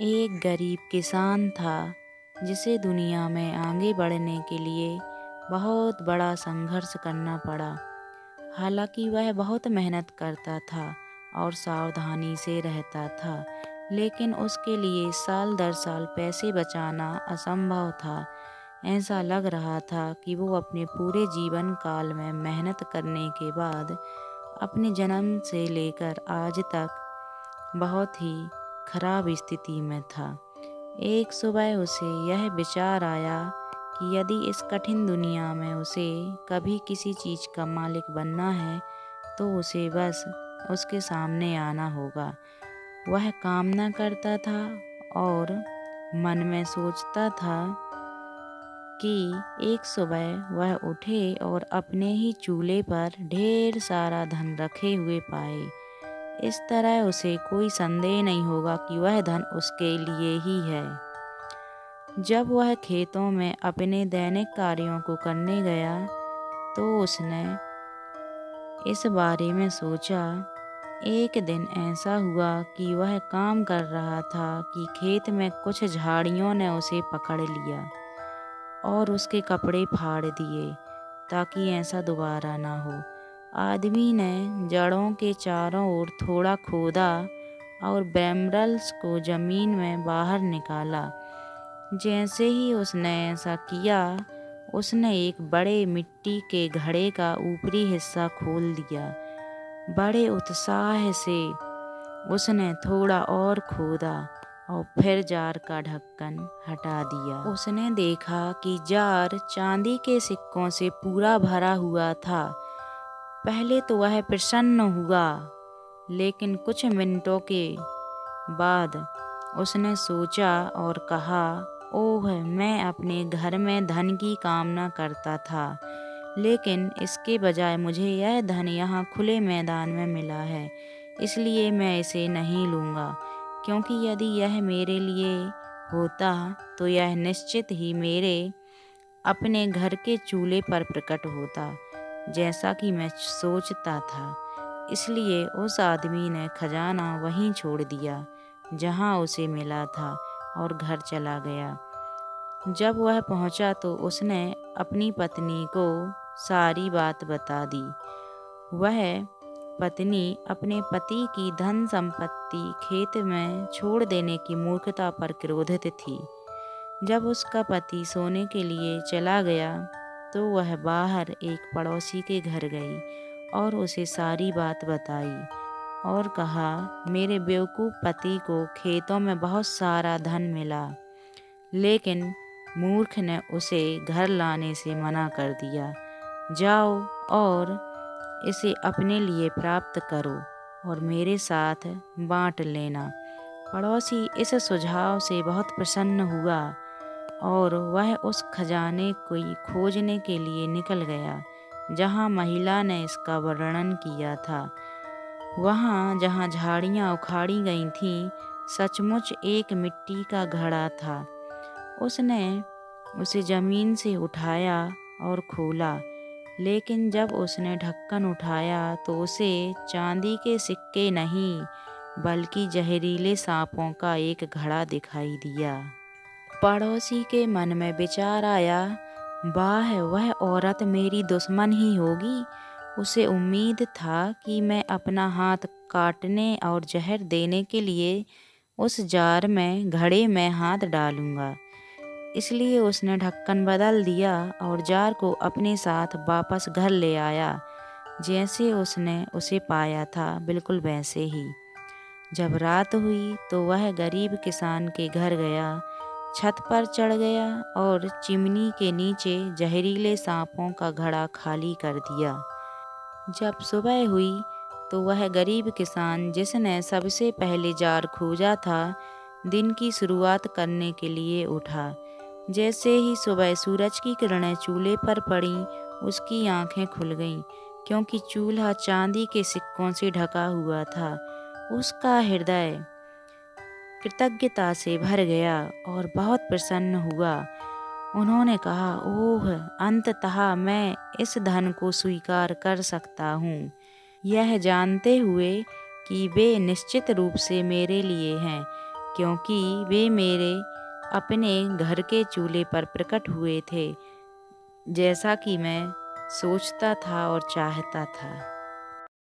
एक गरीब किसान था जिसे दुनिया में आगे बढ़ने के लिए बहुत बड़ा संघर्ष करना पड़ा। हालांकि वह बहुत मेहनत करता था और सावधानी से रहता था, लेकिन उसके लिए साल दर साल पैसे बचाना असंभव था। ऐसा लग रहा था कि वो अपने पूरे जीवन काल में मेहनत करने के बाद अपने जन्म से लेकर आज तक बहुत ही खराब स्थिति में था। एक सुबह उसे यह विचार आया कि यदि इस कठिन दुनिया में उसे कभी किसी चीज़ का मालिक बनना है तो उसे बस उसके सामने आना होगा। वह कामना करता था और मन में सोचता था कि एक सुबह वह उठे और अपने ही चूल्हे पर ढेर सारा धन रखे हुए पाए। इस तरह उसे कोई संदेह नहीं होगा कि वह धन उसके लिए ही है। जब वह खेतों में अपने दैनिक कार्यों को करने गया तो उसने इस बारे में सोचा। एक दिन ऐसा हुआ कि वह काम कर रहा था कि खेत में कुछ झाड़ियों ने उसे पकड़ लिया और उसके कपड़े फाड़ दिए ताकि ऐसा दोबारा ना हो। आदमी ने जड़ों के चारों ओर थोड़ा खोदा और ब्रैम्बल्स को जमीन में बाहर निकाला। जैसे ही उसने ऐसा किया, उसने एक बड़े मिट्टी के घड़े का ऊपरी हिस्सा खोल दिया। बड़े उत्साह से उसने थोड़ा और खोदा और फिर जार का ढक्कन हटा दिया। उसने देखा कि जार चांदी के सिक्कों से पूरा भरा हुआ था। पहले तो वह प्रसन्न हुआ, लेकिन कुछ मिनटों के बाद उसने सोचा और कहा, ओह, मैं अपने घर में धन की कामना करता था, लेकिन इसके बजाय मुझे यह धन यहाँ खुले मैदान में मिला है, इसलिए मैं इसे नहीं लूँगा, क्योंकि यदि यह मेरे लिए होता तो यह निश्चित ही मेरे अपने घर के चूल्हे पर प्रकट होता, जैसा कि मैं सोचता था। इसलिए उस आदमी ने खजाना वहीं छोड़ दिया जहां उसे मिला था और घर चला गया। जब वह पहुंचा तो उसने अपनी पत्नी को सारी बात बता दी। वह पत्नी अपने पति की धन संपत्ति खेत में छोड़ देने की मूर्खता पर क्रोधित थी। जब उसका पति सोने के लिए चला गया तो वह बाहर एक पड़ोसी के घर गई और उसे सारी बात बताई और कहा, मेरे बेवकूफ़ पति को खेतों में बहुत सारा धन मिला, लेकिन मूर्ख ने उसे घर लाने से मना कर दिया। जाओ और इसे अपने लिए प्राप्त करो और मेरे साथ बांट लेना। पड़ोसी इस सुझाव से बहुत प्रसन्न हुआ और वह उस खजाने को खोजने के लिए निकल गया जहां महिला ने इसका वर्णन किया था। वहां जहां झाड़ियां उखाड़ी गई थीं, सचमुच एक मिट्टी का घड़ा था। उसने उसे जमीन से उठाया और खोला, लेकिन जब उसने ढक्कन उठाया तो उसे चांदी के सिक्के नहीं बल्कि जहरीले सांपों का एक घड़ा दिखाई दिया। पड़ोसी के मन में विचार आया, वाह, वह औरत मेरी दुश्मन ही होगी। उसे उम्मीद था कि मैं अपना हाथ काटने और जहर देने के लिए उस जार में घड़े में हाथ डालूंगा। इसलिए उसने ढक्कन बदल दिया और जार को अपने साथ वापस घर ले आया। जैसे उसने उसे पाया था बिल्कुल वैसे ही। जब रात हुई तो वह गरीब किसान के घर गया, छत पर चढ़ गया और चिमनी के नीचे जहरीले सांपों का घड़ा खाली कर दिया। जब सुबह हुई तो वह गरीब किसान, जिसने सबसे पहले जार खोजा था, दिन की शुरुआत करने के लिए उठा। जैसे ही सुबह सूरज की किरणें चूल्हे पर पड़ीं, उसकी आंखें खुल गईं, क्योंकि चूल्हा चांदी के सिक्कों से ढका हुआ था। उसका हृदय कृतज्ञता से भर गया और बहुत प्रसन्न हुआ। उन्होंने कहा, ओह, अंततः मैं इस धन को स्वीकार कर सकता हूँ, यह जानते हुए कि वे निश्चित रूप से मेरे लिए हैं। क्योंकि वे मेरे अपने घर के चूल्हे पर प्रकट हुए थे, जैसा कि मैं सोचता था और चाहता था।